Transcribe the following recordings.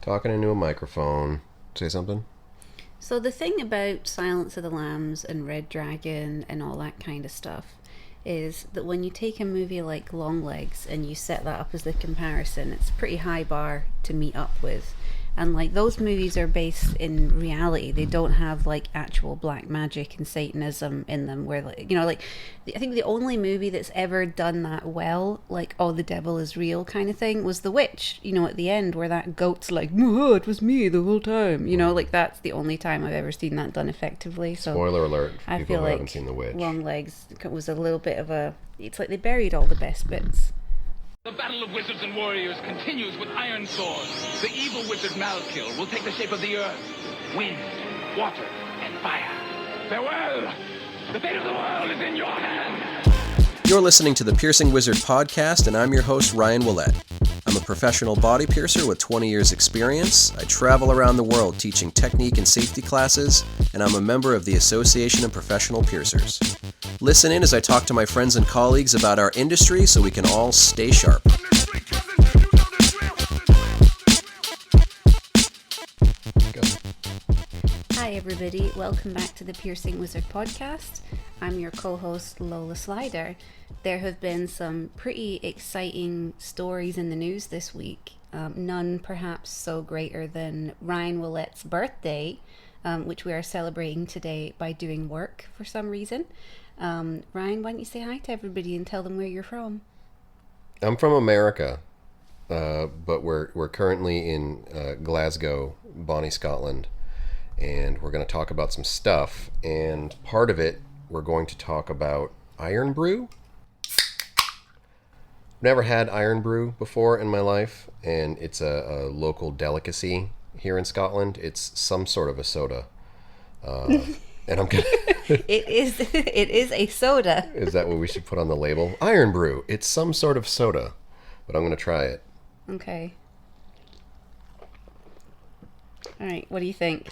Talking into a microphone. Say something? So the thing about Silence of the Lambs and Red Dragon and all that kind of stuff is that when you take a movie like Longlegs and you set that up as the comparison, it's a pretty high bar to meet up with. And like those movies are based in reality. They don't have like actual black magic and Satanism in them where like, I think the only movie that's ever done that well, like, oh, the devil is real kind of thing, was The Witch, at the end where that goat's like, oh, it was me the whole time. Like that's the only time I've ever seen that done effectively. So Spoiler alert for I people feel who like haven't seen The Witch. Longlegs was a little bit of it's like they buried all the best bits. The battle of wizards and warriors continues with iron swords. The evil wizard Malkill will take the shape of the earth, wind, water, and fire. Farewell! The fate of the world is in your hands! You're listening to the Piercing Wizard podcast, and I'm your host, Ryan Willett. I'm a professional body piercer with 20 years experience. I travel around the world teaching technique and safety classes, and I'm a member of the Association of Professional Piercers. Listen in as I talk to my friends and colleagues about our industry so we can all stay sharp. Hi everybody, welcome back to the Piercing Wizard podcast. I'm your co-host Lola Slider. There have been some pretty exciting stories in the news this week. None perhaps so greater than Ryan Willett's birthday, which we are celebrating today by doing work for some reason. Ryan, why don't you say hi to everybody and tell them where you're from? I'm from America, but we're currently in Glasgow, Bonnie, Scotland, and we're going to talk about some stuff. And part of it, we're going to talk about IRN BRU. Never had IRN BRU before in my life, and it's a local delicacy here in Scotland. It's some sort of a soda. And I'm gonna. It is a soda. Is that what we should put on the label? IRN BRU. It's some sort of soda, but I'm gonna try it. Okay. All right. What do you think?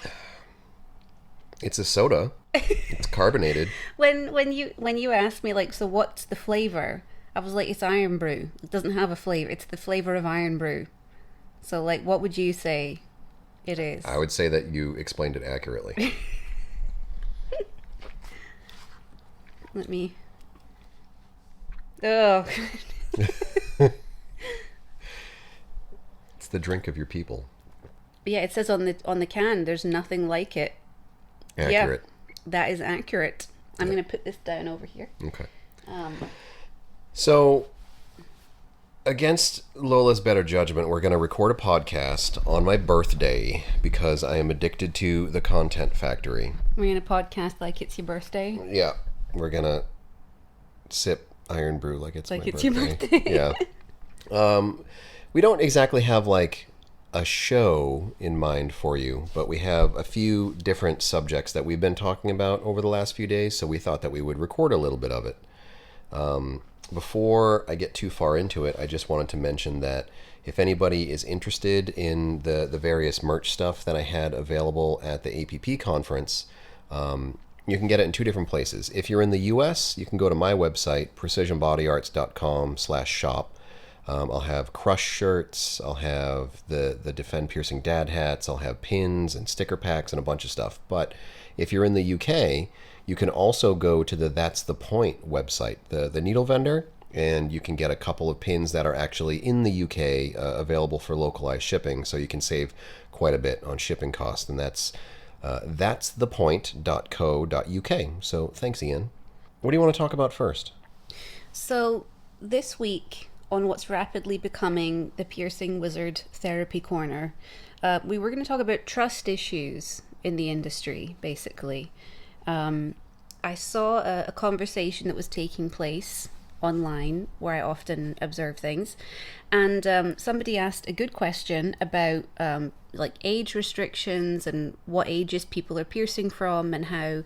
It's a soda. It's carbonated. When you asked me like, so what's the flavor? I was like, it's IRN BRU. It doesn't have a flavor. It's the flavor of IRN BRU. So like, what would you say it is? I would say that you explained it accurately. Let me. Oh. It's the drink of your people. Yeah, it says on the can, there's nothing like it. Accurate. Yeah, that is accurate. I'm going to put this down over here. Okay. So, against Lola's better judgment, we're going to record a podcast on my birthday because I am addicted to the Content Factory. We're going to podcast like it's your birthday. Yeah. We're going to sip IRN BRU like it's like my it's birthday. Your birthday. Yeah. We don't exactly have like a show in mind for you, but we have a few different subjects that we've been talking about over the last few days, so we thought that we would record a little bit of it. Before I get too far into it, I just wanted to mention that if anybody is interested in the various merch stuff that I had available at the APP conference, you can get it in two different places. If you're in the US, you can go to my website, precisionbodyarts.com/shop. I'll have Crush shirts, I'll have the Defend Piercing Dad hats, I'll have pins and sticker packs and a bunch of stuff. But if you're in the UK, you can also go to the That's the Point website, the needle vendor, and you can get a couple of pins that are actually in the UK available for localized shipping, so you can save quite a bit on shipping costs, and that's that'sthepoint.co.uk. So thanks, Ian. What do you want to talk about first? So this week, on what's rapidly becoming the Piercing Wizard Therapy Corner, we were going to talk about trust issues in the industry, basically. I saw a conversation that was taking place online where I often observe things, and somebody asked a good question about like age restrictions and what ages people are piercing from, and how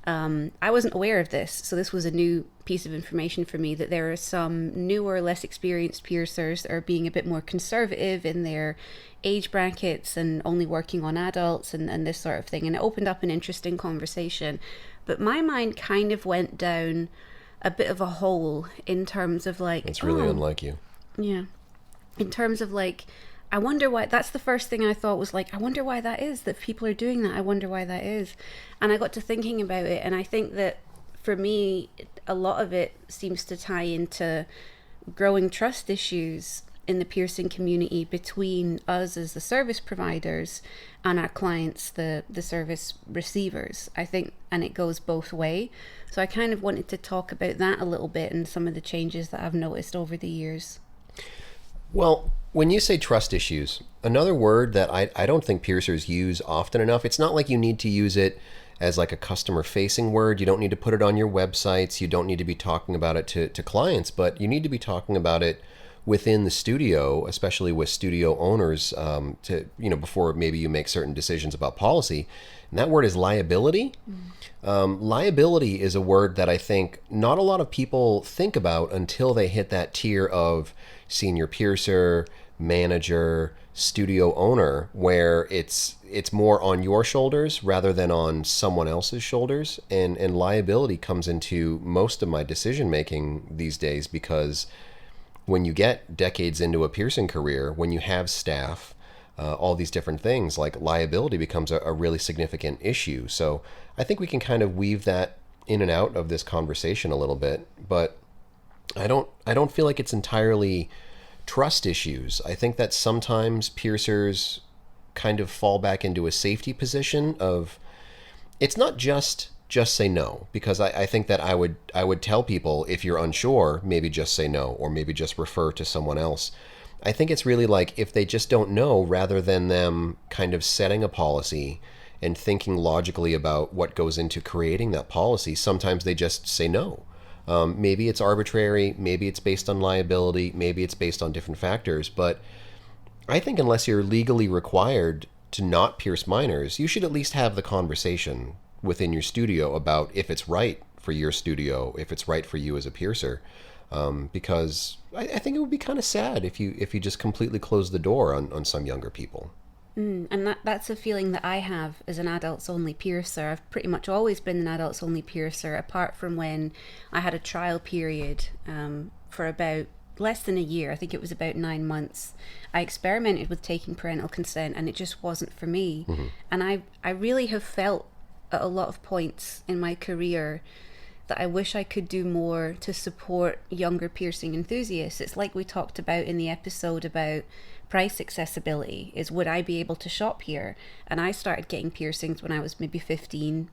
I wasn't aware of this, so this was a new piece of information for me, that there are some newer, less experienced piercers that are being a bit more conservative in their age brackets and only working on adults and this sort of thing, and it opened up an interesting conversation. But my mind kind of went down a bit of a hole in terms of like... It's really unlike you. Yeah. In terms of like, I wonder why. That's the first thing I thought was like, I wonder why that is, that people are doing that. I wonder why that is. And I got to thinking about it, and I think that for me, a lot of it seems to tie into growing trust issues in the piercing community between us as the service providers and our clients, the service receivers, I think, and it goes both way. So I kind of wanted to talk about that a little bit and some of the changes that I've noticed over the years. Well, when you say trust issues, another word that I don't think piercers use often enough, it's not like you need to use it as like a customer facing word. You don't need to put it on your websites. You don't need to be talking about it to clients, but you need to be talking about it within the studio, especially with studio owners, before maybe you make certain decisions about policy. And that word is liability. Liability is a word that I think not a lot of people think about until they hit that tier of senior piercer, manager, studio owner, where it's more on your shoulders rather than on someone else's shoulders. And liability comes into most of my decision making these days, because when you get decades into a piercing career, when you have staff, all these different things, like liability becomes a really significant issue. So I think we can kind of weave that in and out of this conversation a little bit, but I don't feel like it's entirely trust issues. I think that sometimes piercers kind of fall back into a safety position of, it's not just say no, because I think that I would tell people, if you're unsure, maybe just say no, or maybe just refer to someone else. I think it's really like, if they just don't know, rather than them kind of setting a policy and thinking logically about what goes into creating that policy, sometimes they just say no. Maybe it's arbitrary, maybe it's based on liability, maybe it's based on different factors, but I think unless you're legally required to not pierce minors, you should at least have the conversation within your studio about if it's right for your studio, if it's right for you as a piercer, because I think it would be kind of sad if you just completely close the door on some younger people. And that's a feeling that I have as an adults only piercer. I've pretty much always been an adults only piercer, apart from when I had a trial period for about less than a year. I think it was about 9 months. I experimented with taking parental consent, and it just wasn't for me. And I really have felt at a lot of points in my career that I wish I could do more to support younger piercing enthusiasts. It's like we talked about in the episode about price accessibility, is would I be able to shop here? And I started getting piercings when I was maybe 15.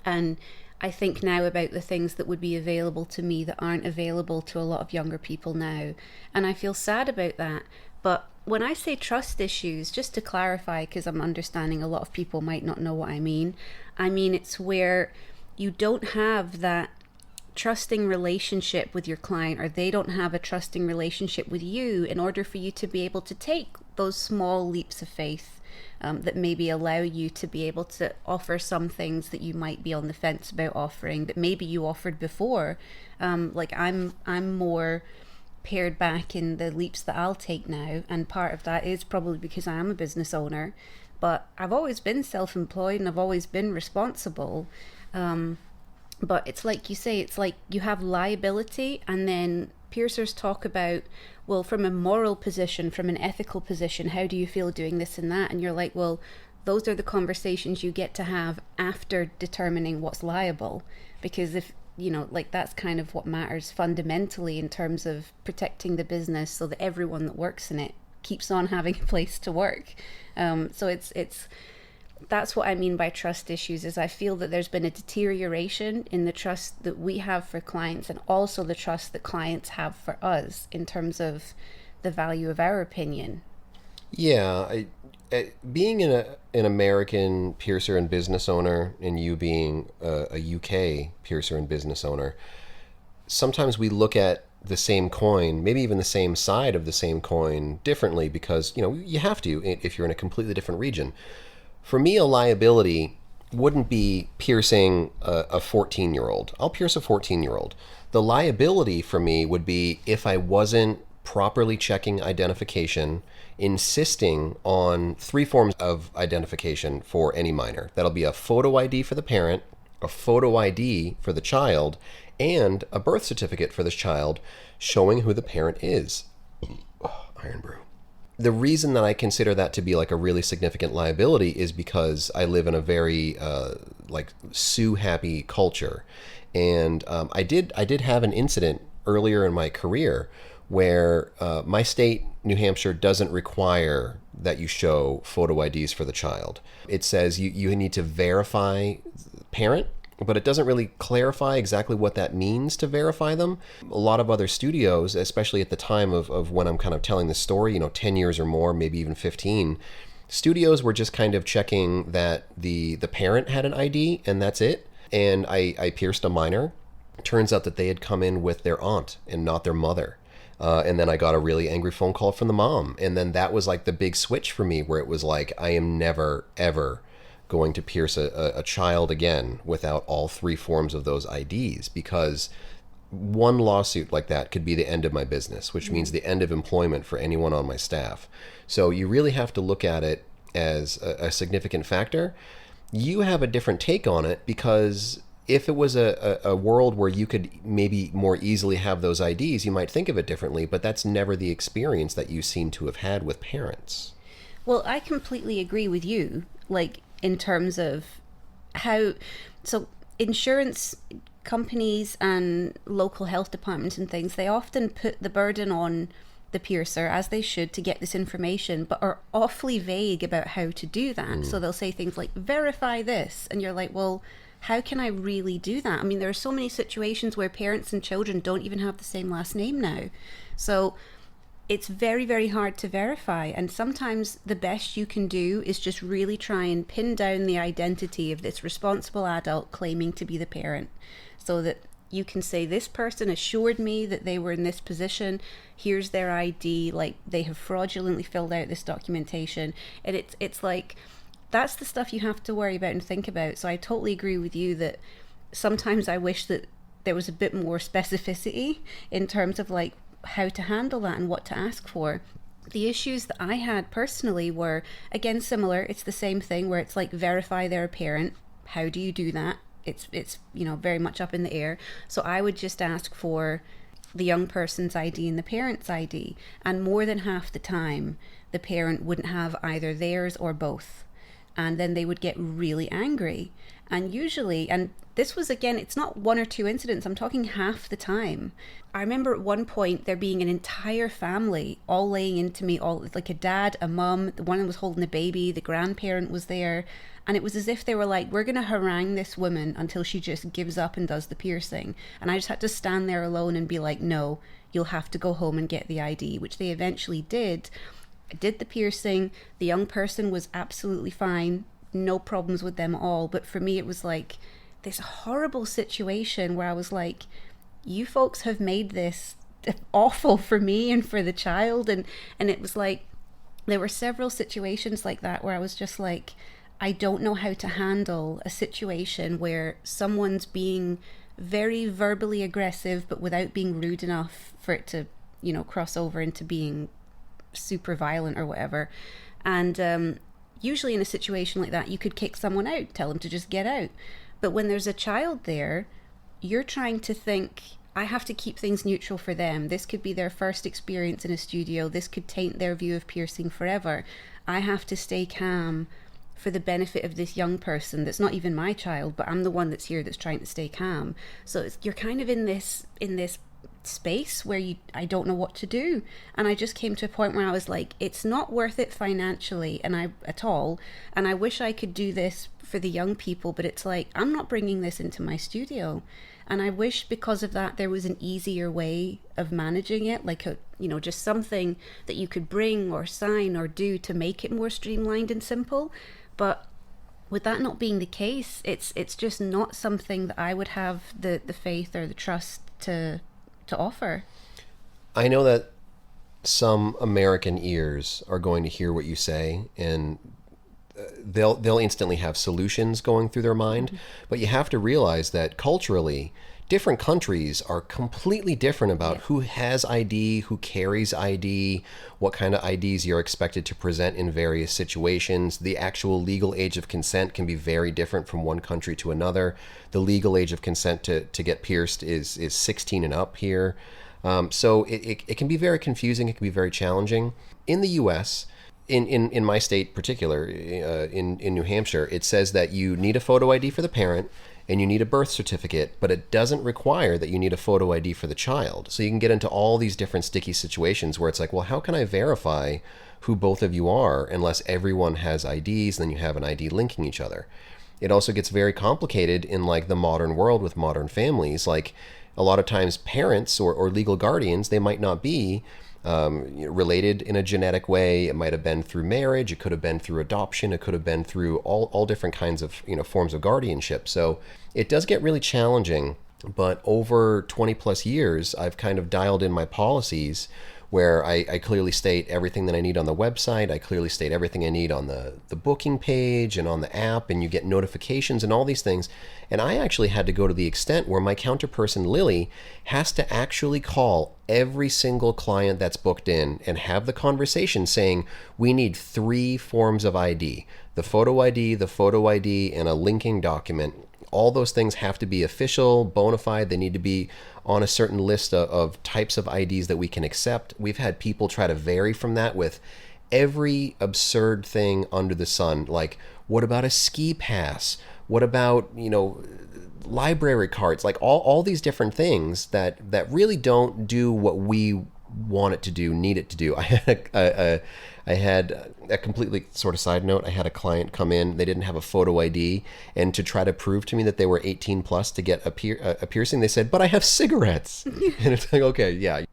And I think now about the things that would be available to me that aren't available to a lot of younger people now. And I feel sad about that. But when I say trust issues, just to clarify, because I'm understanding a lot of people might not know what I mean it's where you don't have that trusting relationship with your client, or they don't have a trusting relationship with you, in order for you to be able to take those small leaps of faith that maybe allow you to be able to offer some things that you might be on the fence about offering, that maybe you offered before. Like I'm more pared back in the leaps that I'll take now, and part of that is probably because I am a business owner, but I've always been self-employed and I've always been responsible. But it's like you say, it's like you have liability, and then piercers talk about, well, from a moral position, from an ethical position, how do you feel doing this and that? And you're like, well, those are the conversations you get to have after determining what's liable, because if like that's kind of what matters fundamentally in terms of protecting the business, so that everyone that works in it keeps on having a place to work. So it's that's what I mean by trust issues, is I feel that there's been a deterioration in the trust that we have for clients, and also the trust that clients have for us in terms of the value of our opinion. Yeah, being an American piercer and business owner, and you being a UK piercer and business owner, sometimes we look at the same coin, maybe even the same side of the same coin, differently, because you have to if you're in a completely different region. For me, a liability wouldn't be piercing a 14-year-old. I'll pierce a 14-year-old. The liability for me would be if I wasn't properly checking identification, insisting on 3 forms of identification for any minor. That'll be a photo ID for the parent, a photo ID for the child, and a birth certificate for the child showing who the parent is. IRN BRU. The reason that I consider that to be like a really significant liability is because I live in a very like sue happy culture, and I did have an incident earlier in my career where my state, New Hampshire, doesn't require that you show photo IDs for the child. It says you need to verify parent, but it doesn't really clarify exactly what that means to verify them. A lot of other studios, especially at the time of when I'm kind of telling the story, 10 years or more, maybe even 15, studios were just kind of checking that the parent had an ID and that's it. And I pierced a minor. Turns out that they had come in with their aunt and not their mother. And then I got a really angry phone call from the mom. And then that was like the big switch for me, where it was like, I am never, ever going to pierce a child again without all three forms of those IDs, because one lawsuit like that could be the end of my business, which means the end of employment for anyone on my staff. So you really have to look at it as a significant factor. You have a different take on it, because if it was a world where you could maybe more easily have those IDs, you might think of it differently, but that's never the experience that you seem to have had with parents. Well, I completely agree with you, like in terms of how, so insurance companies and local health departments and things, they often put the burden on the piercer, as they should, to get this information, but are awfully vague about how to do that. So they'll say things like, verify this, and you're like, well, how can I really do that? I mean, there are so many situations where parents and children don't even have the same last name now. So it's very, very hard to verify. And sometimes the best you can do is just really try and pin down the identity of this responsible adult claiming to be the parent, so that you can say, this person assured me that they were in this position. Here's their ID. Like, they have fraudulently filled out this documentation. And it's like, that's the stuff you have to worry about and think about. So I totally agree with you that sometimes I wish that there was a bit more specificity in terms of like how to handle that and what to ask for. The issues that I had personally were, again, similar. It's the same thing where it's like, verify they're a parent. How do you do that? It's very much up in the air. So I would just ask for the young person's ID and the parent's ID. And more than half the time, the parent wouldn't have either theirs or both. And then they would get really angry. And usually, and this was, again, it's not one or two incidents, I'm talking half the time. I remember at one point there being an entire family all laying into me, all like a dad, a mum, the one was holding a baby, the grandparent was there. And it was as if they were like, we're going to harangue this woman until she just gives up and does the piercing. And I just had to stand there alone and be like, no, you'll have to go home and get the ID, which they eventually did. I did the piercing. The young person was absolutely fine. No problems with them at all. But for me, it was like this horrible situation where I was like, you folks have made this awful for me and for the child. And it was like, there were several situations like that where I was just like, I don't know how to handle a situation where someone's being very verbally aggressive, but without being rude enough for it to, cross over into being super violent or whatever. And usually in a situation like that, you could kick someone out, tell them to just get out. But when there's a child there, you're trying to think, I have to keep things neutral for them. This could be their first experience in a studio. This could taint their view of piercing forever. I have to stay calm for the benefit of this young person that's not even my child, but I'm the one that's here that's trying to stay calm. So you're kind of in this space where I don't know what to do. And I just came to a point where I was like, it's not worth it financially at all. And I wish I could do this for the young people, but it's like, I'm not bringing this into my studio. And I wish because of that, there was an easier way of managing it, like just something that you could bring or sign or do to make it more streamlined and simple. But with that not being the case, it's just not something that I would have the faith or the trust to offer. I know that some American ears are going to hear what you say, and they'll instantly have solutions going through their mind. Mm-hmm. But you have to realize that culturally, different countries are completely different about who has ID, who carries ID, what kind of IDs you're expected to present in various situations. The actual legal age of consent can be very different from one country to another. The legal age of consent to get pierced is 16 and up here. So it can be very confusing. It can be very challenging. in the U.S., in my state particular, in New Hampshire, it says that you need a photo ID for the parent and you need a birth certificate, but it doesn't require that you need a photo ID for the child. So you can get into all these different sticky situations where it's like, well, how can I verify who both of you are unless everyone has IDs and then you have an ID linking each other? It also gets very complicated in like the modern world with modern families. Like a lot of times parents or legal guardians, they might not be related in a genetic way. It might have been through marriage. It could have been through adoption. It could have been through all different kinds of forms of guardianship. So it does get really challenging. But over 20 plus years, I've kind of dialed in my policies where I clearly state everything that I need on the website. I clearly state everything I need on the booking page and on the app, and you get notifications and all these things. And I actually had to go to the extent where my counterperson, Lily, has to actually call every single client that's booked in and have the conversation saying, we need 3 forms of ID, the photo ID, and a linking document. All those things have to be official, bona fide. They need to be on a certain list of types of IDs that we can accept. We've had people try to vary from that with every absurd thing under the sun. Like, what about a ski pass? What about, library cards? Like all these different things that really don't do what we want it to do, need it to do. I had a completely sort of side note. I had a client come in. They didn't have a photo ID, and to try to prove to me that they were 18 plus to get a piercing, they said, "But I have cigarettes." And it's like, okay, yeah.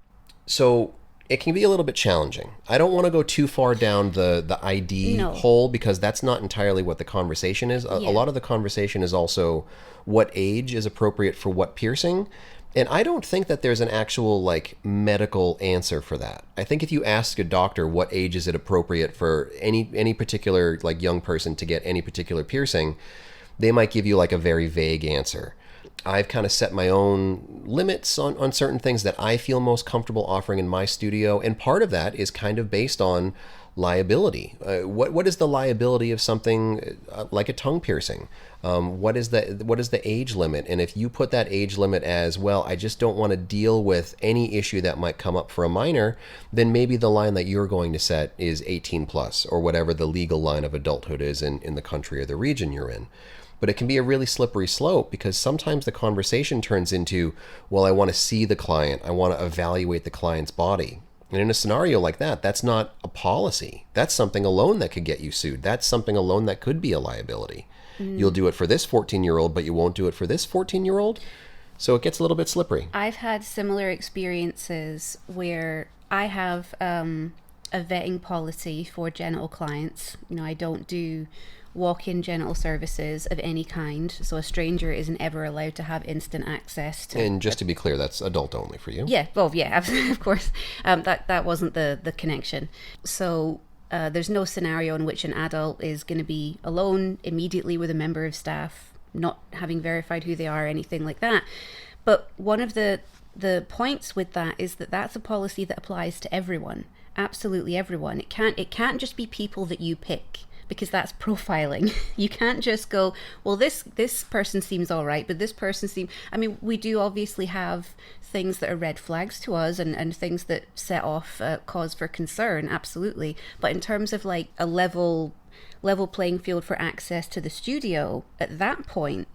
So it can be a little bit challenging. I don't want to go too far down the ID hole, because that's not entirely what the conversation is. A lot of the conversation is also what age is appropriate for what piercing. And I don't think that there's an actual medical answer for that. I think if you ask a doctor what age is it appropriate for any particular young person to get any particular piercing, they might give you a very vague answer. I've kind of set my own limits on certain things that I feel most comfortable offering in my studio, and part of that is kind of based on liability. What is the liability of something like a tongue piercing? What is the age limit? And if you put that age limit as, well, I just don't want to deal with any issue that might come up for a minor, then maybe the line that you're going to set is 18 plus, or whatever the legal line of adulthood is in the country or the region you're in. But it can be a really slippery slope, because sometimes the conversation turns into, well, I want to see the client. I want to evaluate the client's body. And in a scenario like that, that's not a policy. That's something alone that could get you sued. That's something alone that could be a liability. You'll do it for this 14-year-old, but you won't do it for this 14-year-old. So it gets a little bit slippery. I've had similar experiences where I have a vetting policy for genital clients. I don't do walk-in genital services of any kind, so a stranger isn't ever allowed to have instant access to. And just to be clear, that's adult only for you. Yeah, well, yeah, absolutely, of course. That wasn't the connection. So there's no scenario in which an adult is going to be alone immediately with a member of staff, not having verified who they are or anything like that. But one of the points with that is that that's a policy that applies to everyone, absolutely everyone. It can't just be people that you pick, because that's profiling. You can't just go, well, this person seems all right, but this person seems... I mean, we do obviously have things that are red flags to us and things that set off cause for concern, absolutely. But in terms of a level playing field for access to the studio, at that point,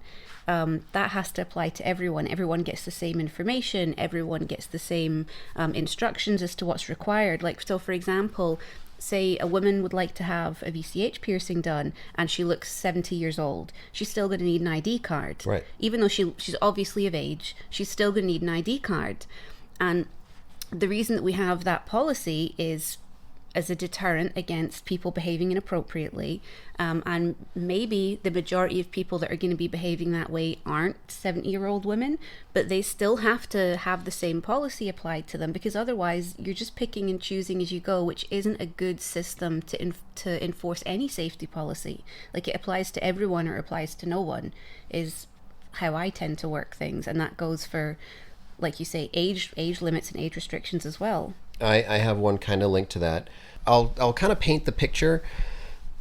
that has to apply to everyone. Everyone gets the same information. Everyone gets the same instructions as to what's required. So, for example, say a woman would like to have a VCH piercing done and she looks 70 years old, she's still going to need an ID card. Right. Even though she's obviously of age, she's still going to need an ID card. And the reason that we have that policy is as a deterrent against people behaving inappropriately. And maybe the majority of people that are going to be behaving that way aren't 70-year-old women, but they still have to have the same policy applied to them, because otherwise you're just picking and choosing as you go, which isn't a good system to enforce any safety policy. It applies to everyone or applies to no one, is how I tend to work things. And that goes for, like you say, age limits and age restrictions as well. I have one kind of link to that. I'll kind of paint the picture.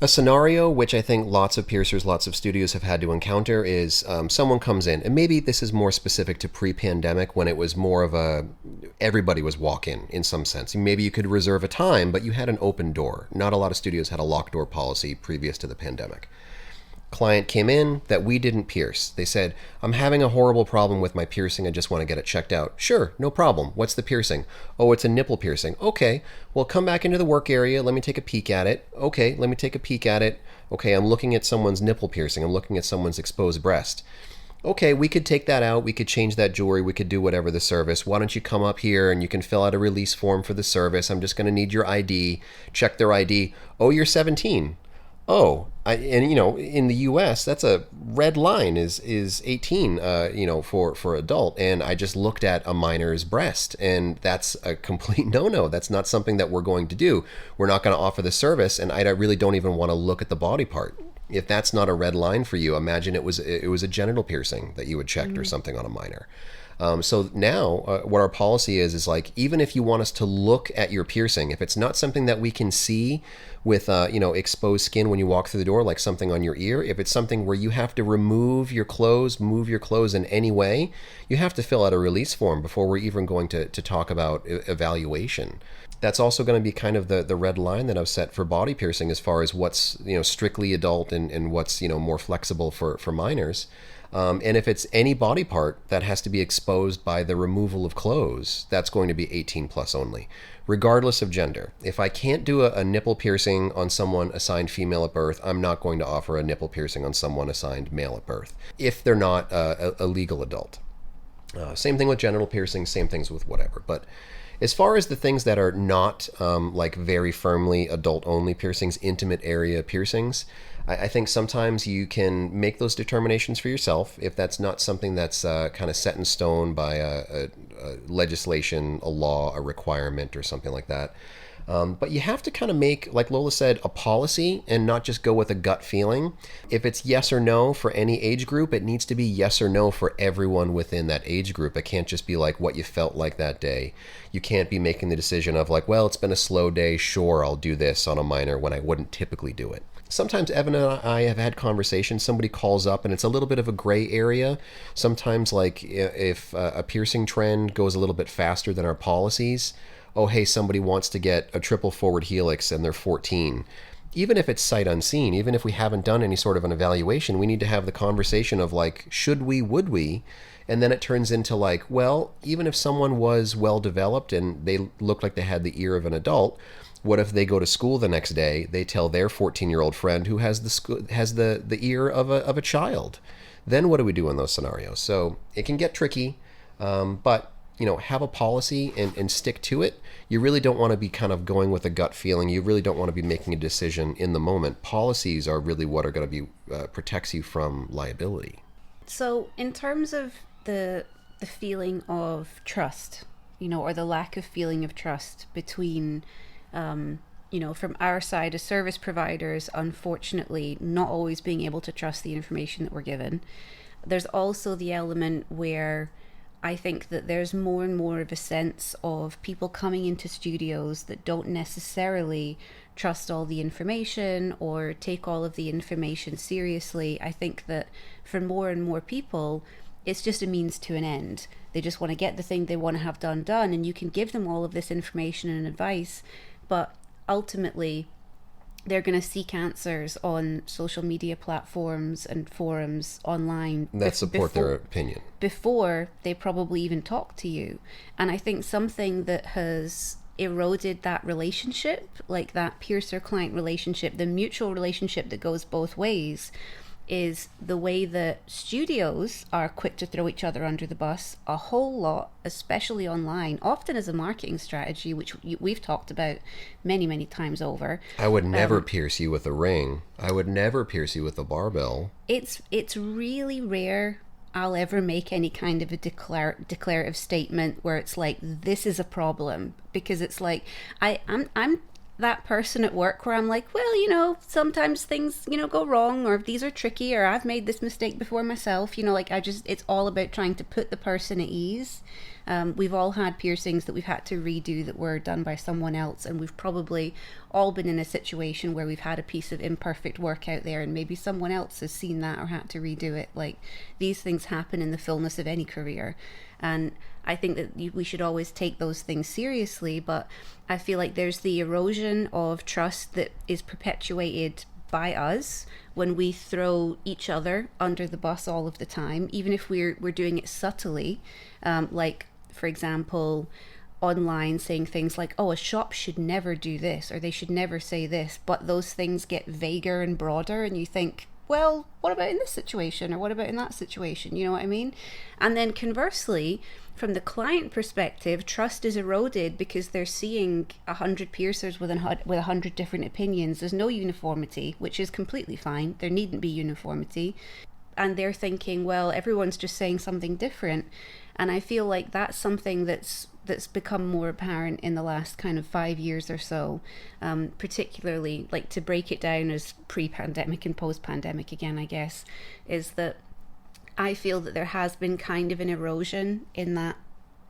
A scenario which I think lots of piercers, lots of studios have had to encounter is someone comes in, and maybe this is more specific to pre-pandemic when it was more of everybody was walk-in in some sense. Maybe you could reserve a time, but you had an open door. Not a lot of studios had a locked door policy previous to the pandemic. Client came in that we didn't pierce. They said, I'm having a horrible problem with my piercing. I just want to get it checked out. Sure, no problem. What's the piercing? Oh, it's a nipple piercing. Okay, well, come back into the work area. Let me take a peek at it. Okay, let me take a peek at it. Okay, I'm looking at someone's nipple piercing. I'm looking at someone's exposed breast. Okay, we could take that out. We could change that jewelry. We could do whatever the service. Why don't you come up here and you can fill out a release form for the service. I'm just going to need your ID. Check their ID. Oh, you're 17. Oh, and in the U.S. that's a red line is 18, for adult. And I just looked at a minor's breast, and that's a complete no. That's not something that we're going to do. We're not going to offer the service, and I really don't even want to look at the body part. If that's not a red line for you, imagine it was a genital piercing that you had checked or something on a minor. So now what our policy is like, even if you want us to look at your piercing, if it's not something that we can see with, exposed skin when you walk through the door, like something on your ear, if it's something where you have to move your clothes in any way, you have to fill out a release form before we're even going to talk about evaluation. That's also going to be kind of the red line that I've set for body piercing as far as what's, strictly adult and what's, more flexible for minors. And if it's any body part that has to be exposed by the removal of clothes, that's going to be 18 plus only, regardless of gender. If I can't do a nipple piercing on someone assigned female at birth, I'm not going to offer a nipple piercing on someone assigned male at birth, if they're not a legal adult. Same thing with genital piercings, same things with whatever. But as far as the things that are not like very firmly adult-only piercings, intimate area piercings, I think sometimes you can make those determinations for yourself if that's not something that's kind of set in stone by a legislation, a law, a requirement, or something like that. But you have to kind of make, like Lola said, a policy and not just go with a gut feeling. If it's yes or no for any age group, it needs to be yes or no for everyone within that age group. It can't just be like what you felt like that day. You can't be making the decision of like, well, it's been a slow day. Sure, I'll do this on a minor when I wouldn't typically do it. Sometimes Evan and I have had conversations. Somebody calls up and it's a little bit of a gray area. Sometimes, like if a piercing trend goes a little bit faster than our policies, oh, hey, somebody wants to get a triple forward helix and they're 14. Even if it's sight unseen, even if we haven't done any sort of an evaluation, we need to have the conversation of like, should we, would we? And then it turns into like, well, even if someone was well developed and they looked like they had the ear of an adult, what if they go to school the next day, they tell their 14-year-old friend who has the ear of a child? Then what do we do in those scenarios? So it can get tricky, but have a policy and stick to it. You really don't want to be kind of going with a gut feeling. You really don't want to be making a decision in the moment. Policies are really what are going to be protects you from liability. So in terms of the feeling of trust, or the lack of feeling of trust between from our side as service providers, unfortunately, not always being able to trust the information that we're given. There's also the element where I think that there's more and more of a sense of people coming into studios that don't necessarily trust all the information or take all of the information seriously. I think that for more and more people, it's just a means to an end. They just want to get the thing they want to have done, and you can give them all of this information and advice, but ultimately they're going to seek answers on social media platforms and forums online that support their opinion before they probably even talk to you. And I think something that has eroded that relationship, like that piercer-client relationship, the mutual relationship that goes both ways, is the way that studios are quick to throw each other under the bus a whole lot, especially online, often as a marketing strategy, which we've talked about many, many times over. I would never pierce you with a ring. I would never pierce you with a barbell. It's really rare I'll ever make any kind of a declarative statement where it's like, this is a problem, because it's like I'm that person at work where I'm like, well, sometimes things, go wrong, or these are tricky, or I've made this mistake before myself, it's all about trying to put the person at ease. We've all had piercings that we've had to redo that were done by someone else, and we've probably all been in a situation where we've had a piece of imperfect work out there and maybe someone else has seen that or had to redo it. Like, these things happen in the fullness of any career, and I think that we should always take those things seriously, but I feel like there's the erosion of trust that is perpetuated by us when we throw each other under the bus all of the time, even if we're doing it subtly, like, for example, online saying things like, oh, a shop should never do this or they should never say this, but those things get vaguer and broader and you think, well, what about in this situation or what about in that situation? You know what I mean? And then conversely, from the client perspective, trust is eroded because they're seeing 100 piercers with 100 different opinions. There's no uniformity, which is completely fine. There needn't be uniformity. And they're thinking, well, everyone's just saying something different. And I feel like that's something that's become more apparent in the last kind of 5 years or so, particularly, like, to break it down as pre-pandemic and post-pandemic again, I guess, is that I feel that there has been kind of an erosion in that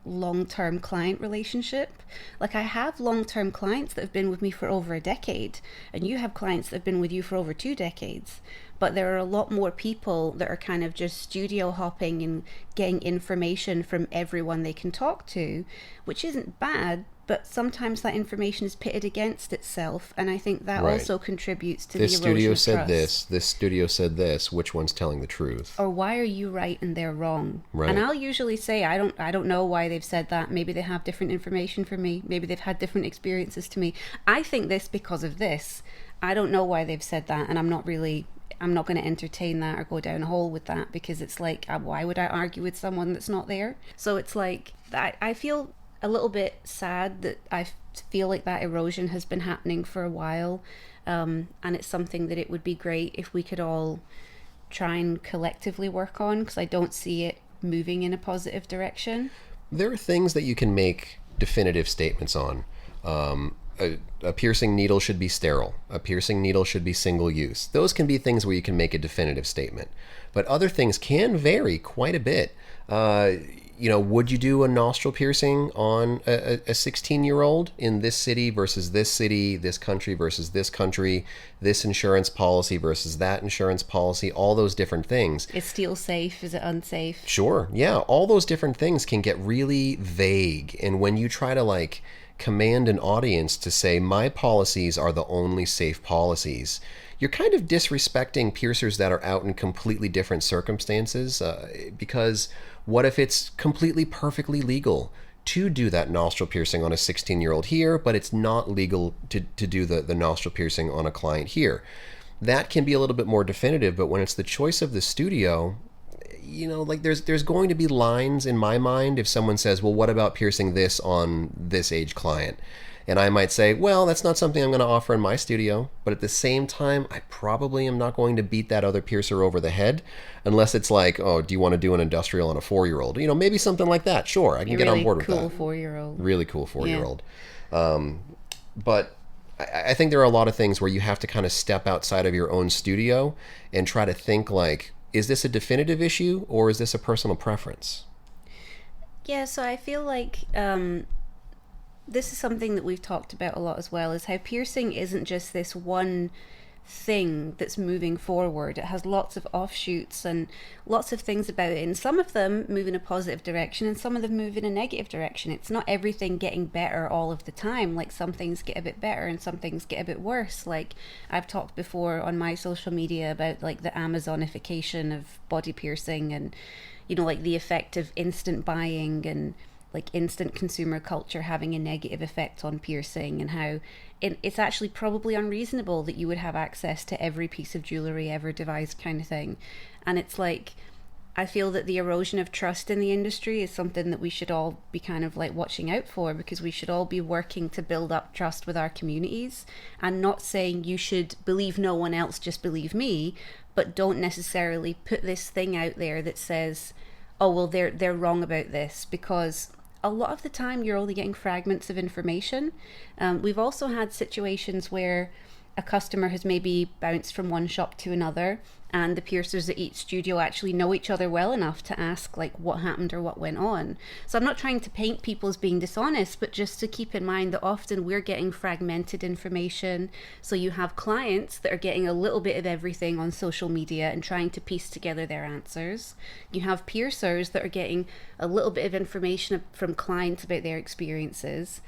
long-term client relationship. Like, I have long-term clients that have been with me for over a decade, and you have clients that have been with you for over 2 decades. But there are a lot more people that are kind of just studio hopping and getting information from everyone they can talk to, which isn't bad, but sometimes that information is pitted against itself, and I think that also contributes to the erosion of trust. This studio said this studio said this, which one's telling the truth? Or why are you right and they're wrong? Right. And I'll usually say, I don't know why they've said that. Maybe they have different information from me. Maybe they've had different experiences to me. I think this because of this. I don't know why they've said that, and I'm not going to entertain that or go down a hole with that, because it's like, why would I argue with someone that's not there? So it's like, I feel a little bit sad that I feel like that erosion has been happening for a while, and it's something that it would be great if we could all try and collectively work on, because I don't see it moving in a positive direction. There are things that you can make definitive statements on. A piercing needle should be sterile. A piercing needle should be single use. Those can be things where you can make a definitive statement. But other things can vary quite a bit. Would you do a nostril piercing on a 16-year-old in this city versus this city, this country versus this country, this insurance policy versus that insurance policy, all those different things? Is steel safe? Is it unsafe? Sure. Yeah. All those different things can get really vague. And when you try to command an audience to say, my policies are the only safe policies, you're kind of disrespecting piercers that are out in completely different circumstances, because what if it's completely perfectly legal to do that nostril piercing on a 16-year-old here, but it's not legal to do the nostril piercing on a client here? That can be a little bit more definitive, but when it's the choice of the studio, there's going to be lines in my mind if someone says, well, what about piercing this on this age client? And I might say, well, that's not something I'm going to offer in my studio. But at the same time, I probably am not going to beat that other piercer over the head unless it's like, oh, do you want to do an industrial on a 4-year-old? Maybe something like that. Sure, I can get on board with that. Really cool 4-year-old. Really cool 4-year-old. Yeah. But I think there are a lot of things where you have to kind of step outside of your own studio and try to think is this a definitive issue or is this a personal preference? Yeah, so I feel like this is something that we've talked about a lot as well, is how piercing isn't just this one thing that's moving forward. It has lots of offshoots and lots of things about it, and some of them move in a positive direction and some of them move in a negative direction. It's not everything getting better all of the time. Like, some things get a bit better and some things get a bit worse. Like, I've talked before on my social media about the Amazonification of body piercing, and the effect of instant buying and instant consumer culture having a negative effect on piercing, and how it's actually probably unreasonable that you would have access to every piece of jewelry ever devised, kind of thing. And it's I feel that the erosion of trust in the industry is something that we should all be kind of watching out for, because we should all be working to build up trust with our communities, and not saying you should believe no one else, just believe me, but don't necessarily put this thing out there that says, oh, well, they're wrong about this, because a lot of the time you're only getting fragments of information. We've also had situations where a customer has maybe bounced from one shop to another, and the piercers at each studio actually know each other well enough to ask like what happened or what went on. So I'm not trying to paint people as being dishonest, but just to keep in mind that often we're getting fragmented information. So you have clients that are getting a little bit of everything on social media and trying to piece together their answers. You have piercers that are getting a little bit of information from clients about their experiences,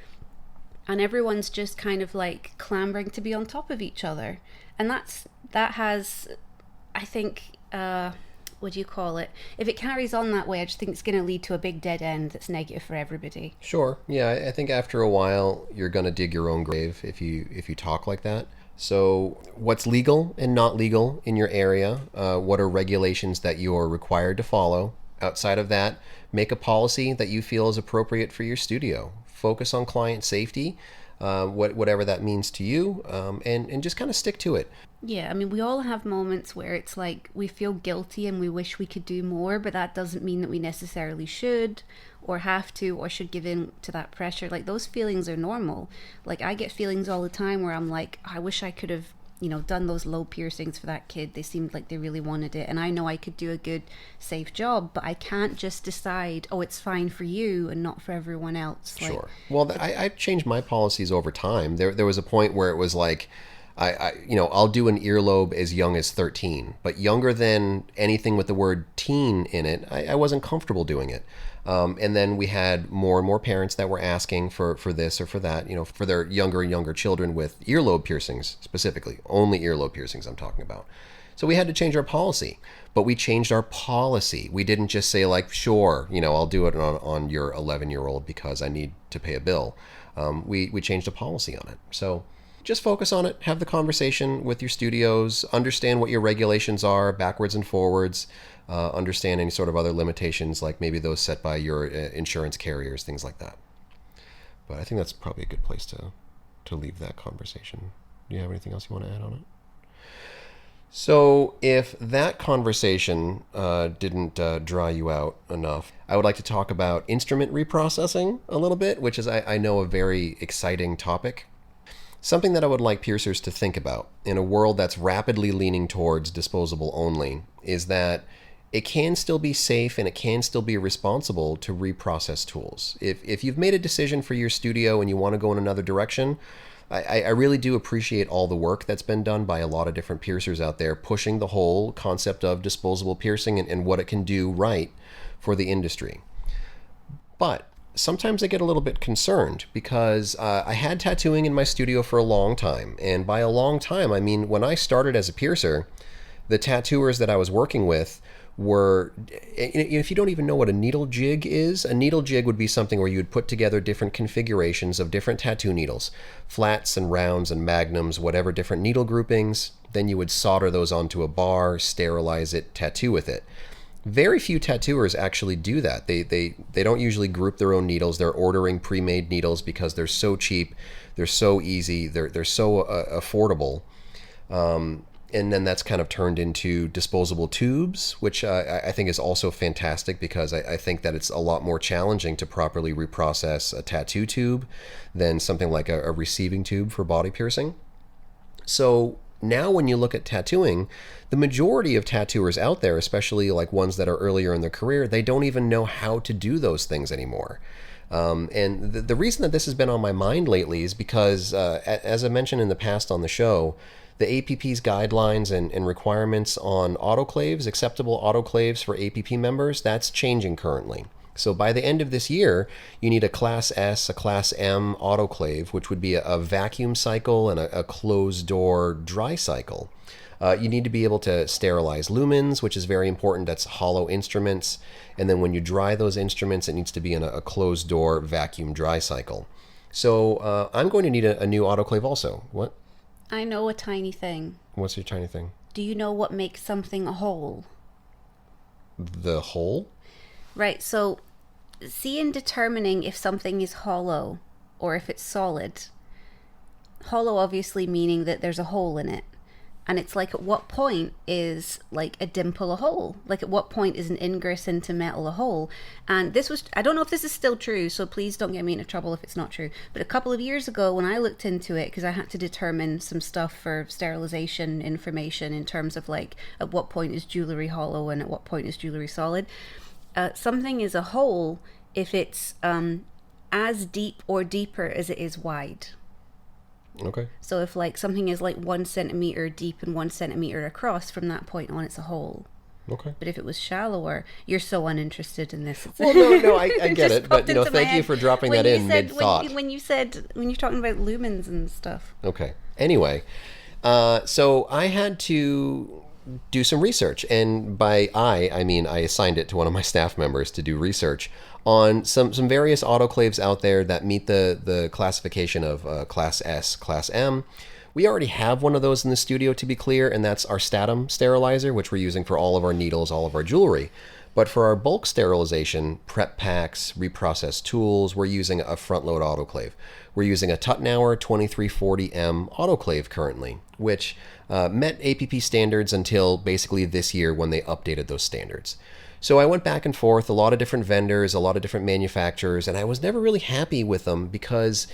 and everyone's just kind of like clambering to be on top of each other. And that has, I think, what do you call it? If it carries on that way, I just think it's going to lead to a big dead end that's negative for everybody. Sure. Yeah, I think after a while you're going to dig your own grave if you talk like that. So what's legal and not legal in your area? What are regulations that you're required to follow? Outside of that, make a policy that you feel is appropriate for your studio. Focus on client safety, whatever that means to you, and just kind of stick to it. Yeah, I mean, we all have moments where it's like we feel guilty and we wish we could do more, but that doesn't mean that we necessarily should or have to or should give in to that pressure. Like, those feelings are normal. Like, I get feelings all the time where I'm like, I wish I could have, done those low piercings for that kid. They seemed like they really wanted it. And I know I could do a good, safe job, but I can't just decide, oh, it's fine for you and not for everyone else. Sure. Well, I changed my policies over time. There was a point where it was like, I'll do an earlobe as young as 13, but younger than anything with the word teen in it, I wasn't comfortable doing it. And then we had more and more parents that were asking for this or for that, for their younger and younger children with earlobe piercings specifically, only earlobe piercings I'm talking about. So we had to change our policy, but we changed our policy. We didn't just say like, sure, I'll do it on your 11-year-old because I need to pay a bill. We changed a policy on it. So just focus on it, have the conversation with your studios, understand what your regulations are backwards and forwards, understand any sort of other limitations like maybe those set by your insurance carriers, things like that. But I think that's probably a good place to leave that conversation. Do you have anything else you want to add on it? So if that conversation didn't draw you out enough, I would like to talk about instrument reprocessing a little bit, which is, I know, a very exciting topic. Something that I would like piercers to think about in a world that's rapidly leaning towards disposable only is that it can still be safe and it can still be responsible to reprocess tools. If you've made a decision for your studio and you want to go in another direction, I really do appreciate all the work that's been done by a lot of different piercers out there pushing the whole concept of disposable piercing and what it can do right for the industry. But sometimes I get a little bit concerned because I had tattooing in my studio for a long time. And by a long time, I mean, when I started as a piercer, the tattooers that I was working with were, if you don't even know what a needle jig is, a needle jig would be something where you would put together different configurations of different tattoo needles, flats and rounds and magnums, whatever different needle groupings. Then you would solder those onto a bar, sterilize it, tattoo with it. Very few tattooers actually do that. They don't usually group their own needles. They're ordering pre-made needles because they're so cheap, they're so easy, they're so affordable. And then that's kind of turned into disposable tubes, which I think is also fantastic because I think that it's a lot more challenging to properly reprocess a tattoo tube than something like a receiving tube for body piercing. So now when you look at tattooing, the majority of tattooers out there, especially like ones that are earlier in their career, they don't even know how to do those things anymore. And the reason that this has been on my mind lately is because, as I mentioned in the past on the show, the APP's guidelines and requirements on autoclaves, acceptable autoclaves for APP members, that's changing currently. So by the end of this year, you need a Class S, a Class M autoclave, which would be a vacuum cycle and a closed-door dry cycle. You need to be able to sterilize lumens, which is very important. That's hollow instruments. And then when you dry those instruments, it needs to be in a closed-door vacuum dry cycle. So I'm going to need a new autoclave also. What? I know a tiny thing. What's your tiny thing? Do you know what makes something a hole? The hole? Right, so see, in determining if something is hollow or if it's solid, hollow obviously meaning that there's a hole in it. And it's like, at what point is like a dimple a hole? Like, at what point is an ingress into metal a hole? And this was, I don't know if this is still true, so please don't get me into trouble if it's not true. But a couple of years ago, when I looked into it, because I had to determine some stuff for sterilization information in terms of like, at what point is jewelry hollow and at what point is jewelry solid, something is a hole if it's as deep or deeper as it is wide. Okay. So if like something is like 1 centimeter deep and 1 centimeter across, from that point on, it's a hole. Okay. But if it was shallower, you're so uninterested in this. Well, no, I get it, but thank you for dropping that in mid-thought. When you're talking about lumens and stuff. Okay. Anyway, so I had to do some research, and by I mean I assigned it to one of my staff members to do research on some various autoclaves out there that meet the classification of Class S, Class M. We already have one of those in the studio, to be clear, and that's our Statum sterilizer, which we're using for all of our needles, all of our jewelry. But for our bulk sterilization, prep packs, reprocessed tools, we're using a front-load autoclave. We're using a Tuttenauer 2340M autoclave currently, which met APP standards until basically this year when they updated those standards. So I went back and forth, a lot of different vendors, a lot of different manufacturers, and I was never really happy with them because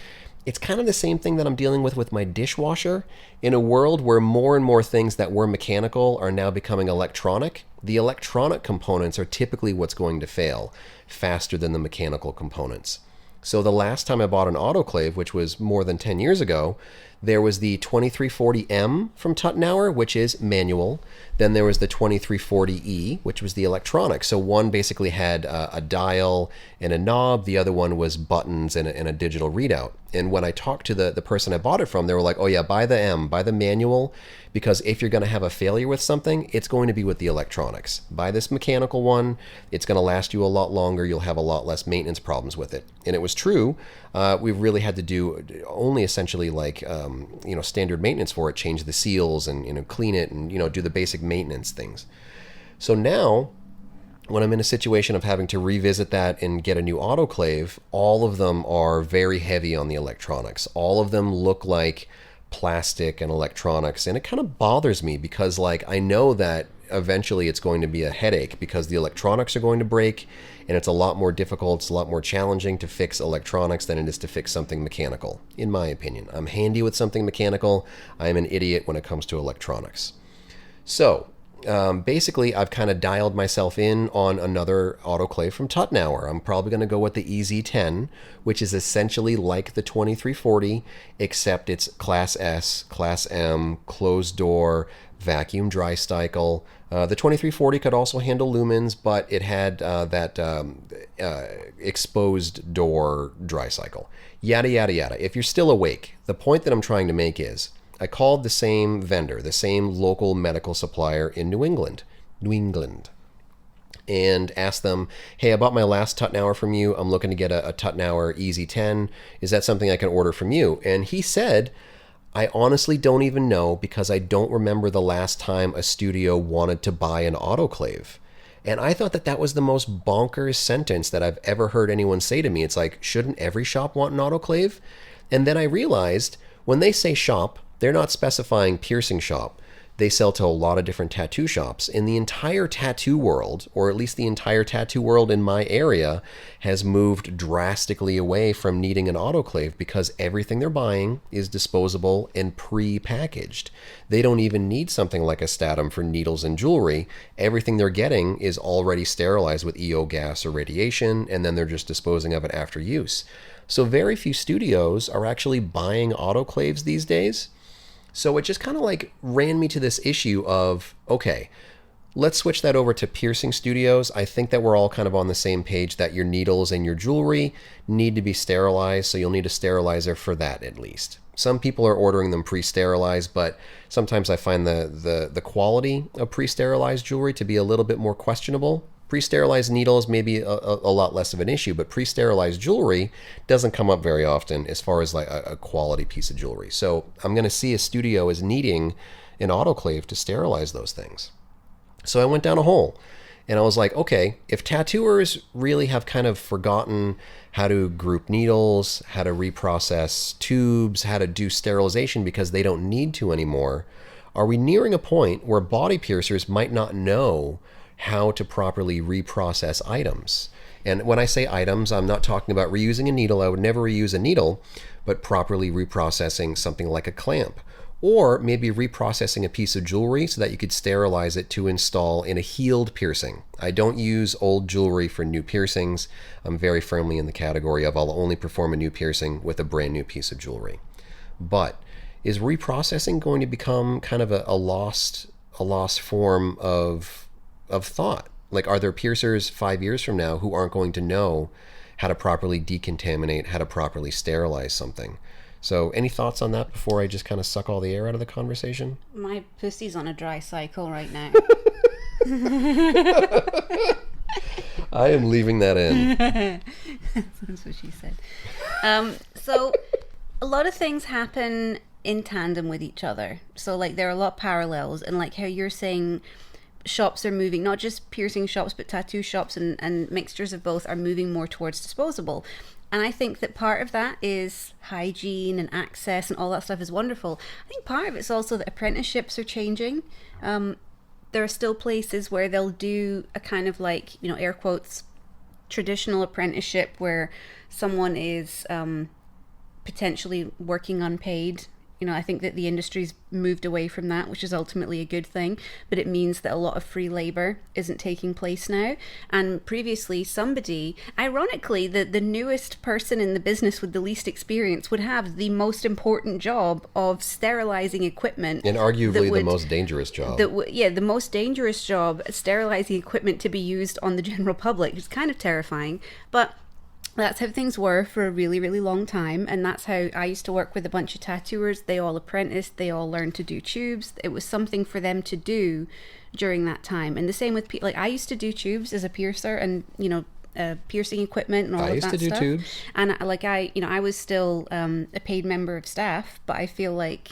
it's kind of the same thing that I'm dealing with my dishwasher. In a world where more and more things that were mechanical are now becoming electronic, the electronic components are typically what's going to fail faster than the mechanical components. So the last time I bought an autoclave, which was more than 10 years ago, there was the 2340M from Tuttenauer, which is manual. Then there was the 2340E, which was the electronic. So one basically had a dial and a knob. The other one was buttons and a digital readout. And when I talked to the person I bought it from, they were like, oh yeah, buy the M, buy the manual, because if you're going to have a failure with something, it's going to be with the electronics. Buy this mechanical one. It's going to last you a lot longer. You'll have a lot less maintenance problems with it. And it was true. We really had to do only essentially like, standard maintenance for it, change the seals and, clean it and, do the basic maintenance things. So now when I'm in a situation of having to revisit that and get a new autoclave, all of them are very heavy on the electronics. All of them look like plastic and electronics, and it kind of bothers me because I know that eventually it's going to be a headache because the electronics are going to break, and it's a lot more difficult, it's a lot more challenging to fix electronics than it is to fix something mechanical, in my opinion. I'm handy with something mechanical. I'm an idiot when it comes to electronics. So basically, I've kind of dialed myself in on another autoclave from Tuttenauer. I'm probably going to go with the EZ10, which is essentially like the 2340, except it's Class S, Class M, closed door, vacuum dry cycle. The 2340 could also handle lumens, but it had that exposed door dry cycle. Yada, yada, yada. If you're still awake, the point that I'm trying to make is, I called the same vendor, the same local medical supplier in New England, and asked them, hey, I bought my last Tuttenauer from you. I'm looking to get a Tuttenauer EZ10. Is that something I can order from you? And he said, I honestly don't even know because I don't remember the last time a studio wanted to buy an autoclave. And I thought that was the most bonkers sentence that I've ever heard anyone say to me. It's like, shouldn't every shop want an autoclave? And then I realized when they say shop, they're not specifying piercing shop. They sell to a lot of different tattoo shops. And the entire tattoo world, or at least the entire tattoo world in my area, has moved drastically away from needing an autoclave because everything they're buying is disposable and pre-packaged. They don't even need something like a Statum for needles and jewelry. Everything they're getting is already sterilized with EO gas or radiation, and then they're just disposing of it after use. So very few studios are actually buying autoclaves these days. So it just kind of ran me to this issue of, okay, let's switch that over to piercing studios. I think that we're all kind of on the same page that your needles and your jewelry need to be sterilized, so you'll need a sterilizer for that at least. Some people are ordering them pre-sterilized, but sometimes I find the quality of pre-sterilized jewelry to be a little bit more questionable. Pre-sterilized needles may be a lot less of an issue, but pre-sterilized jewelry doesn't come up very often as far as a quality piece of jewelry. So I'm going to see a studio is needing an autoclave to sterilize those things. So I went down a hole and I was like, okay, if tattooers really have kind of forgotten how to group needles, how to reprocess tubes, how to do sterilization because they don't need to anymore, Are we nearing a point where body piercers might not know how to properly reprocess items? And when I say items, I'm not talking about reusing a needle. I would never reuse a needle, but properly reprocessing something like a clamp. Or maybe reprocessing a piece of jewelry so that you could sterilize it to install in a healed piercing. I don't use old jewelry for new piercings. I'm very firmly in the category of I'll only perform a new piercing with a brand new piece of jewelry. But is reprocessing going to become kind of a lost form of thought? Like, are there piercers 5 years from now who aren't going to know how to properly decontaminate, how to properly sterilize something? So any thoughts on that before I just kind of suck all the air out of the conversation? My pussy's on a dry cycle right now. I am leaving that in. That's what she said. So a lot of things happen in tandem with each other. So like there are a lot of parallels, and like how you're saying shops are moving, not just piercing shops, but tattoo shops and mixtures of both are moving more towards disposable. And I think that part of that is hygiene and access and all that stuff is wonderful. I think part of it's also that apprenticeships are changing. There are still places where they'll do a kind of like, air quotes, traditional apprenticeship where someone is potentially working unpaid. I think that the industry's moved away from that, which is ultimately a good thing, but it means that a lot of free labor isn't taking place now. And previously ironically, the newest person in the business with the least experience would have the most important job of sterilizing equipment. And arguably the most dangerous job. The most dangerous job, sterilizing equipment to be used on the general public. It's kind of terrifying, but that's how things were for a really, really long time. And that's how I used to work with a bunch of tattooers. They all apprenticed. They all learned to do tubes. It was something for them to do during that time. And the same with like I used to do tubes as a piercer and, piercing equipment and all of that stuff. I used to do tubes. And I was still a paid member of staff, but I feel like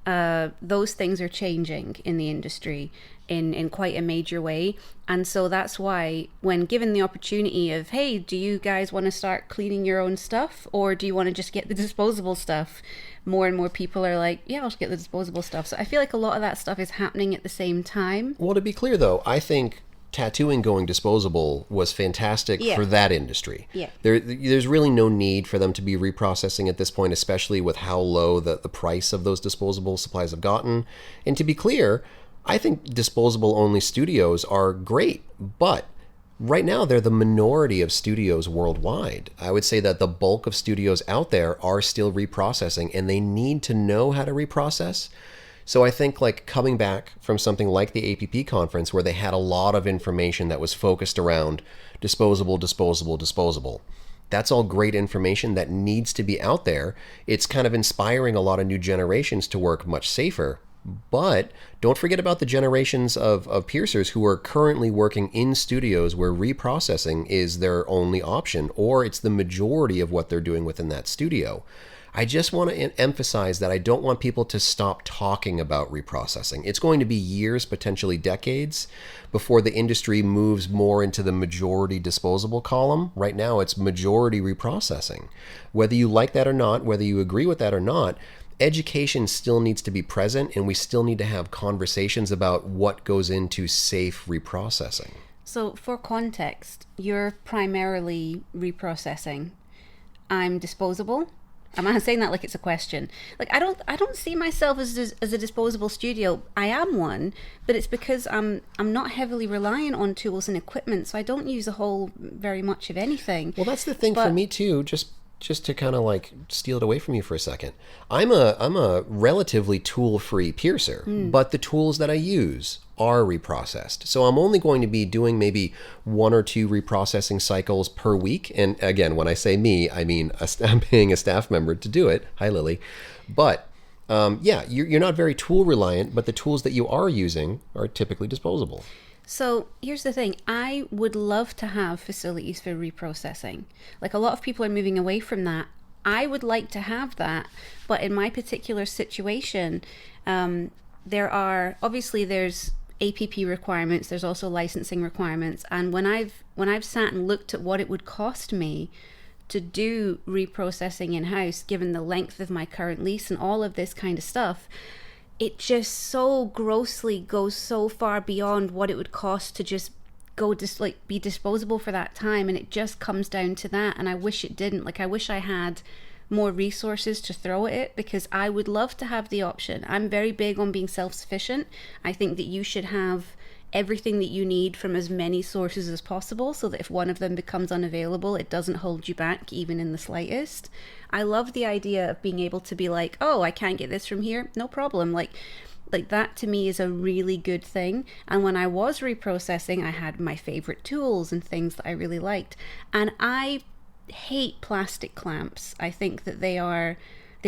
those things are changing in the industry in quite a major way. And so that's why when given the opportunity of, hey, do you guys want to start cleaning your own stuff, or do you want to just get the disposable stuff, more and more people are like, yeah, I'll just get the disposable stuff. So I feel like a lot of that stuff is happening at the same time. Well, to be clear though, I think tattooing going disposable was fantastic for that industry. Yeah. There's really no need for them to be reprocessing at this point, especially with how low the price of those disposable supplies have gotten. And to be clear, I think disposable only studios are great, but right now they're the minority of studios worldwide. I would say that the bulk of studios out there are still reprocessing, and they need to know how to reprocess. So I think like coming back from something like the APP conference where they had a lot of information that was focused around disposable. That's all great information that needs to be out there. It's kind of inspiring a lot of new generations to work much safer. But don't forget about the generations of piercers who are currently working in studios where reprocessing is their only option, or it's the majority of what they're doing within that studio. I just want to emphasize that I don't want people to stop talking about reprocessing. It's going to be years, potentially decades, before the industry moves more into the majority disposable column. Right now, it's majority reprocessing. Whether you like that or not, whether you agree with that or not, education still needs to be present, and we still need to have conversations about what goes into safe reprocessing. So for context, you're primarily reprocessing. I'm disposable. I'm not saying that like it's a question. Like I don't see myself as a disposable studio. I am one, but it's because I'm not heavily reliant on tools and equipment, so I don't use a whole very much of anything. Well, that's the thing for me too. Just to kind of like steal it away from you for a second. I'm a relatively tool-free piercer, but the tools that I use are reprocessed. So I'm only going to be doing maybe 1 or 2 reprocessing cycles per week. And again, when I say me, I mean I'm paying a staff member to do it. Hi, Lily. But you're not very tool reliant, but the tools that you are using are typically disposable. So here's the thing. I would love to have facilities for reprocessing. Like a lot of people are moving away from that. I would like to have that, but in my particular situation, there's APP requirements. There's also licensing requirements. And when I've sat and looked at what it would cost me to do reprocessing in-house, given the length of my current lease and all of this kind of stuff, it just so grossly goes so far beyond what it would cost to just be disposable for that time, and it just comes down to that. And I wish it didn't. Like, I wish I had more resources to throw at it, because I would love to have the option. I'm very big on being self-sufficient. I think that you should have everything that you need from as many sources as possible, so that if one of them becomes unavailable, it doesn't hold you back even in the slightest. I love the idea of being able to be like, oh, I can't get this from here, no problem. Like that to me is a really good thing. And when I was reprocessing, I had my favorite tools and things that I really liked. And I hate plastic clamps. I think that they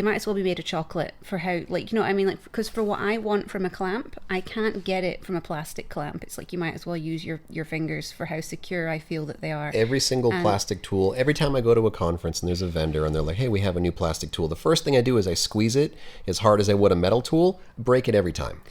might as well be made of chocolate for how, like, you know what I mean? Like, because for what I want from a clamp, I can't get it from a plastic clamp. It's like you might as well use your fingers for how secure I feel that they are. Every single plastic tool, every time I go to a conference and there's a vendor and they're like, hey, we have a new plastic tool, the first thing I do is I squeeze it as hard as I would a metal tool, break it every time.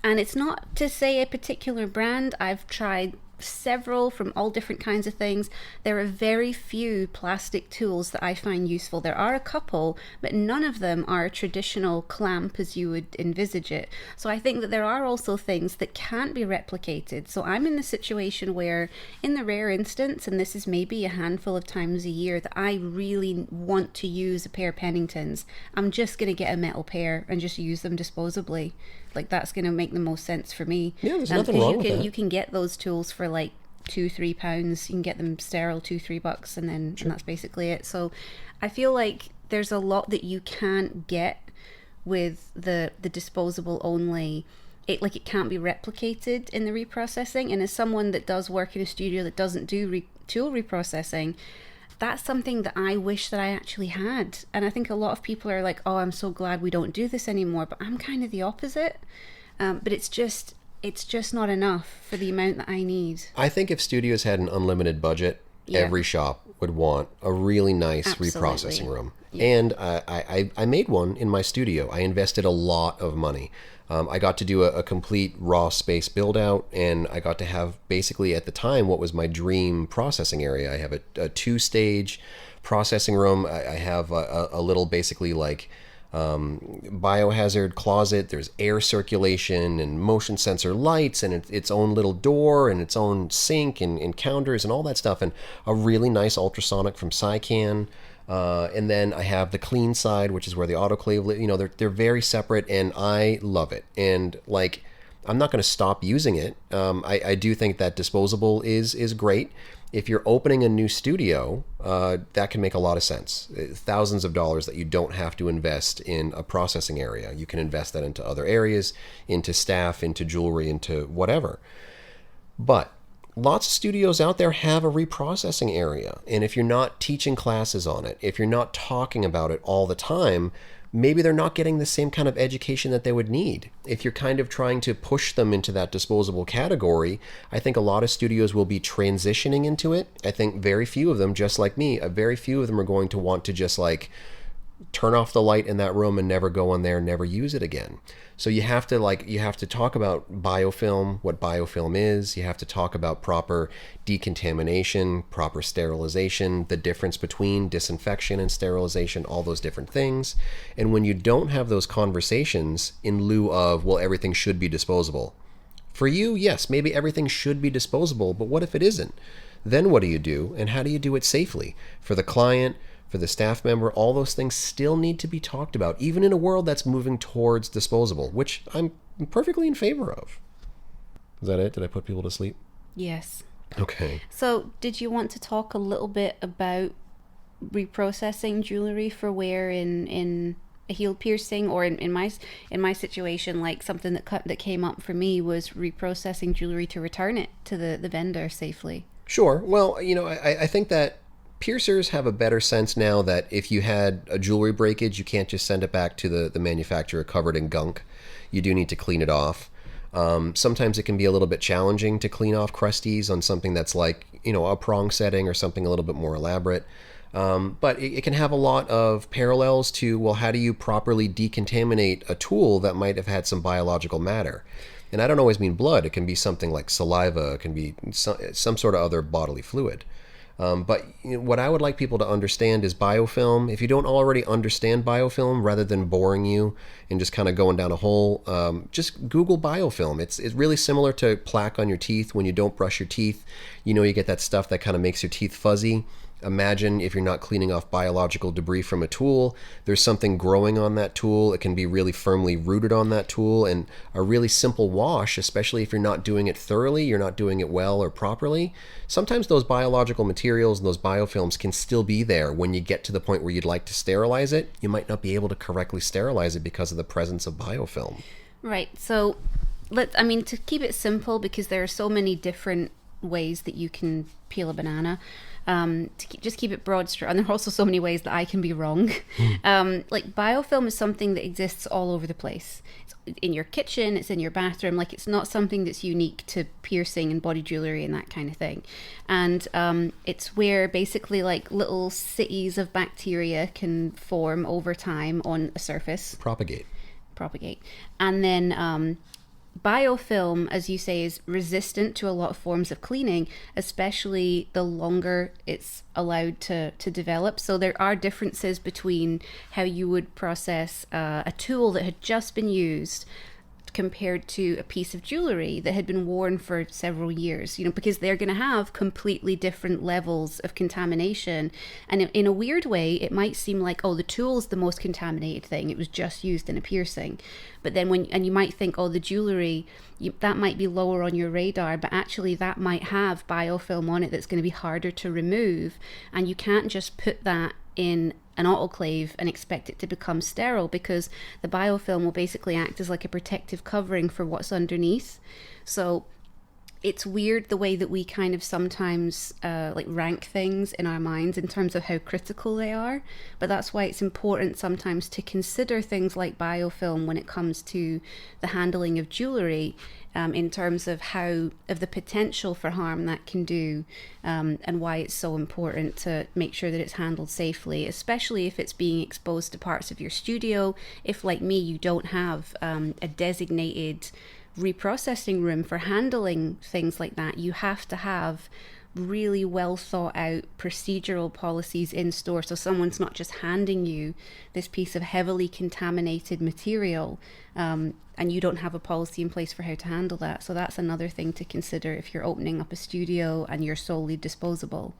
And it's not to say a particular brand. I've tried several from all different kinds of things. There are very few plastic tools that I find useful. There are a couple, but none of them are a traditional clamp as you would envisage it. So I think that there are also things that can't be replicated. So I'm in the situation where, in the rare instance, and this is maybe a handful of times a year, that I really want to use a pair of Penningtons, I'm just going to get a metal pair and just use them disposably. Like, that's going to make the most sense for me. Yeah, there's nothing wrong with that. You can get those tools for like £2-3. You can get them sterile $2-3, and then and that's basically it. So I feel like there's a lot that you can't get with the disposable only. It can't be replicated in the reprocessing. And as someone that does work in a studio that doesn't do tool reprocessing, that's something that I wish that I actually had. And I think a lot of people are like, oh, I'm so glad we don't do this anymore. But I'm kind of the opposite. But it's just not enough for the amount that I need. I think if studios had an unlimited budget, every shop would want a really nice reprocessing room. Yeah. And I made one in my studio. I invested a lot of money. I got to do a complete raw space build out, and I got to have basically at the time what was my dream processing area. I have a 2-stage processing room. I have a little basically like biohazard closet. There's air circulation and motion sensor lights, and its own little door and its own sink and counters and all that stuff, and a really nice ultrasonic from Sycan. And then I have the clean side, which is where the autoclave, you know, they're very separate, and I love it. And like, I'm not going to stop using it. I do think that disposable is great. If you're opening a new studio, that can make a lot of sense. Thousands of dollars that you don't have to invest in a processing area. You can invest that into other areas, into staff, into jewelry, into whatever. But lots of studios out there have a reprocessing area. And if you're not teaching classes on it, if you're not talking about it all the time, maybe they're not getting the same kind of education that they would need. If you're kind of trying to push them into that disposable category, I think a lot of studios will be transitioning into it. I think very few of them, just like me, very few of them are going to want to just like turn off the light in that room and never go in there and never use it again. So you have to talk about biofilm, what biofilm is. You have to talk about proper decontamination, proper sterilization, the difference between disinfection and sterilization, all those different things. And when you don't have those conversations in lieu of, well, everything should be disposable. For you, yes, maybe everything should be disposable, but what if it isn't? Then what do you do, and how do you do it safely? For the client, for the staff member, all those things still need to be talked about, even in a world that's moving towards disposable, which I'm perfectly in favor of. Is that it? Did I put people to sleep? Yes. Okay. So did you want to talk a little bit about reprocessing jewelry for wear in a heel piercing, or in my situation, like something that came up for me was reprocessing jewelry to return it to the vendor safely? Sure. Well, you know, I think that piercers have a better sense now that if you had a jewelry breakage, you can't just send it back to the manufacturer covered in gunk. You do need to clean it off. Sometimes it can be a little bit challenging to clean off crusties on something that's like, you know, a prong setting or something a little bit more elaborate. But it can have a lot of parallels to, well, how do you properly decontaminate a tool that might have had some biological matter? And I don't always mean blood. It can be something like saliva. It can be some sort of other bodily fluid. But what I would like people to understand is biofilm. If you don't already understand biofilm, rather than boring you and just kind of going down a hole, just Google biofilm. It's really similar to plaque on your teeth. When you don't brush your teeth, you get that stuff that kind of makes your teeth fuzzy. Imagine if you're not cleaning off biological debris from a tool, there's something growing on that tool. It can be really firmly rooted on that tool, and a really simple wash, especially if you're not doing it thoroughly, you're not doing it well or properly, sometimes those biological materials and those biofilms can still be there. When you get to the point where you'd like to sterilize it, you might not be able to correctly sterilize it because of the presence of biofilm. Right. So to keep it simple, because there are so many different ways that you can peel a banana, just keep it broad stroke, and there are also so many ways that I can be wrong. Like biofilm is something that exists all over the place. It's in your kitchen, it's in your bathroom. Like, it's not something that's unique to piercing and body jewelry and that kind of thing. And it's where basically like little cities of bacteria can form over time on a surface. Propagate. And then biofilm, as you say, is resistant to a lot of forms of cleaning, especially the longer it's allowed to develop. So there are differences between how you would process a tool that had just been used compared to a piece of jewelry that had been worn for several years, because they're going to have completely different levels of contamination. And in a weird way, it might seem like, oh, the tool's the most contaminated thing, it was just used in a piercing. But then you might think, oh, the jewelry, that might be lower on your radar, but actually that might have biofilm on it that's going to be harder to remove. And you can't just put that in an autoclave and expect it to become sterile, because the biofilm will basically act as like a protective covering for what's underneath. So it's weird the way that we kind of sometimes rank things in our minds in terms of how critical they are, but that's why it's important sometimes to consider things like biofilm when it comes to the handling of jewelry, in terms of the potential for harm that can do, and why it's so important to make sure that it's handled safely, especially if it's being exposed to parts of your studio. If, like me, you don't have a designated reprocessing room for handling things like that, you have to have really well thought out procedural policies in store, so someone's not just handing you this piece of heavily contaminated material, and you don't have a policy in place for how to handle that. So that's another thing to consider if you're opening up a studio and you're solely disposable.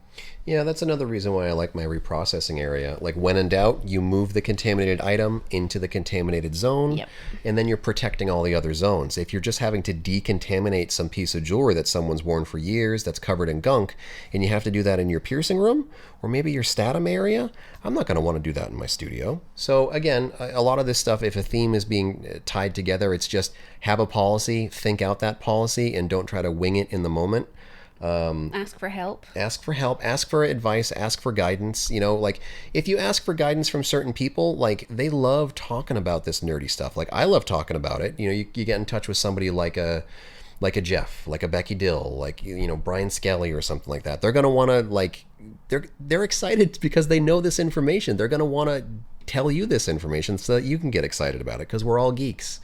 Yeah, that's another reason why I like my reprocessing area. Like, when in doubt, you move the contaminated item into the contaminated zone, Yep. And then you're protecting all the other zones. If you're just having to decontaminate some piece of jewelry that someone's worn for years that's covered in gunk, and you have to do that in your piercing room or maybe your statum area, I'm not going to want to do that in my studio. So again, a lot of this stuff, if a theme is being tied together, it's just have a policy, think out that policy, and don't try to wing it in the moment. Ask for help. Ask for advice, ask for guidance. Like, if you ask for guidance from certain people, like, they love talking about this nerdy stuff. Like, I love talking about it. You get in touch with somebody like a Jeff, like a Becky Dill, like, Brian Skelly or something like that. They're going to want to, like, they're excited because they know this information. They're going to want to tell you this information so that you can get excited about it, because we're all geeks.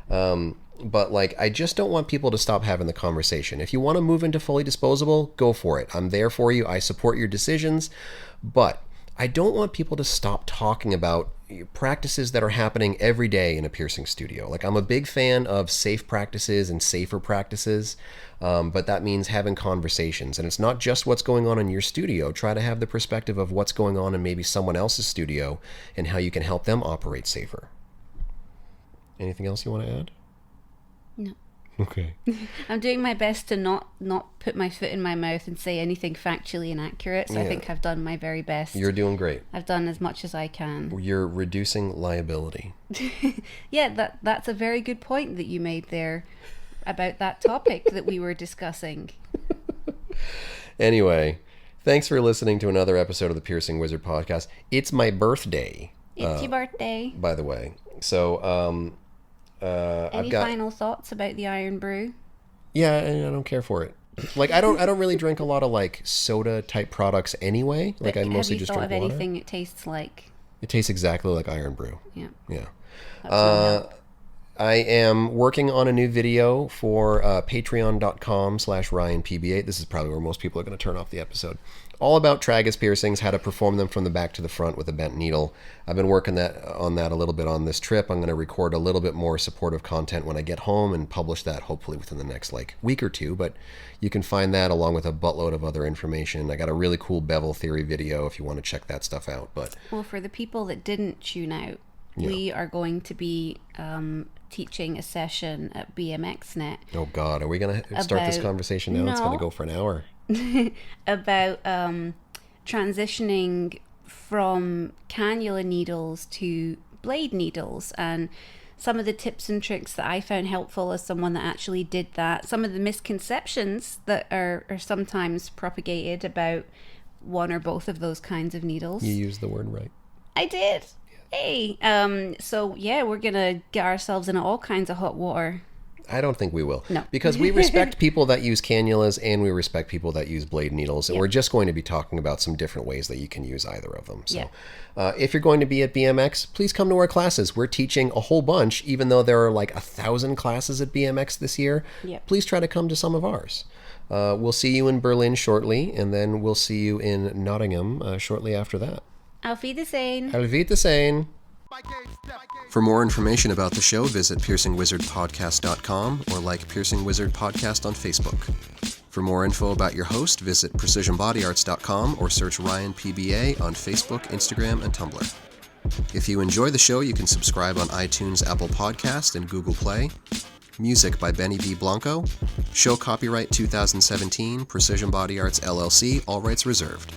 But like, I just don't want people to stop having the conversation. If you want to move into fully disposable, go for it. I'm there for you. I support your decisions, but I don't want people to stop talking about practices that are happening every day in a piercing studio. Like, I'm a big fan of safe practices and safer practices, but that means having conversations. And it's not just what's going on in your studio. Try to have the perspective of what's going on in maybe someone else's studio and how you can help them operate safer. Anything else you want to add? No. Okay. I'm doing my best to not put my foot in my mouth and say anything factually inaccurate, so I think I've done my very best. You're doing great. I've done as much as I can. You're reducing liability. Yeah, that's a very good point that you made there about that topic that we were discussing. Anyway, thanks for listening to another episode of the Piercing Wizard podcast. It's my birthday. It's your birthday. By the way. So, Any final thoughts about the IRN BRU? Yeah, I don't care for it. Like, I don't really drink a lot of like soda type products anyway. Like, I mostly just drink water. Have you thought of anything it tastes like? It tastes exactly like IRN BRU. Yeah. Yeah. I am working on a new video for patreon.com/RyanPB8. This is probably where most people are going to turn off the episode. All about tragus piercings, how to perform them from the back to the front with a bent needle. I've been working on that a little bit on this trip. I'm going to record a little bit more supportive content when I get home and publish that hopefully within the next week or two. But you can find that along with a buttload of other information. I got a really cool bevel theory video if you want to check that stuff out. But well, for the people that didn't tune out, we are going to be teaching a session at BMXNet. Oh God, are we going to start this conversation now? No. It's going to go for an hour. About transitioning from cannula needles to blade needles, and some of the tips and tricks that I found helpful as someone that actually did that, some of the misconceptions that are sometimes propagated about one or both of those kinds of needles. You used the word right. I did. Hey, so yeah, we're gonna get ourselves in all kinds of hot water. I don't think we will. No. Because we respect people that use cannulas and we respect people that use blade needles. And we're just going to be talking about some different ways that you can use either of them. So if you're going to be at BMX, please come to our classes. We're teaching a whole bunch, even though there are 1,000 classes at BMX this year. Yep. Please try to come to some of ours. We'll see you in Berlin shortly, and then we'll see you in Nottingham shortly after that. Auf Wiedersehen. Auf Wiedersehen. For more information about the show, visit piercingwizardpodcast.com or like Piercing Wizard Podcast on Facebook. For more info about your host, visit precisionbodyarts.com or search Ryan PBA on Facebook, Instagram, and Tumblr. If you enjoy the show, you can subscribe on iTunes, Apple Podcast, and Google Play. Music by Benny B. Blanco. Show copyright 2017, Precision Body Arts LLC, all rights reserved.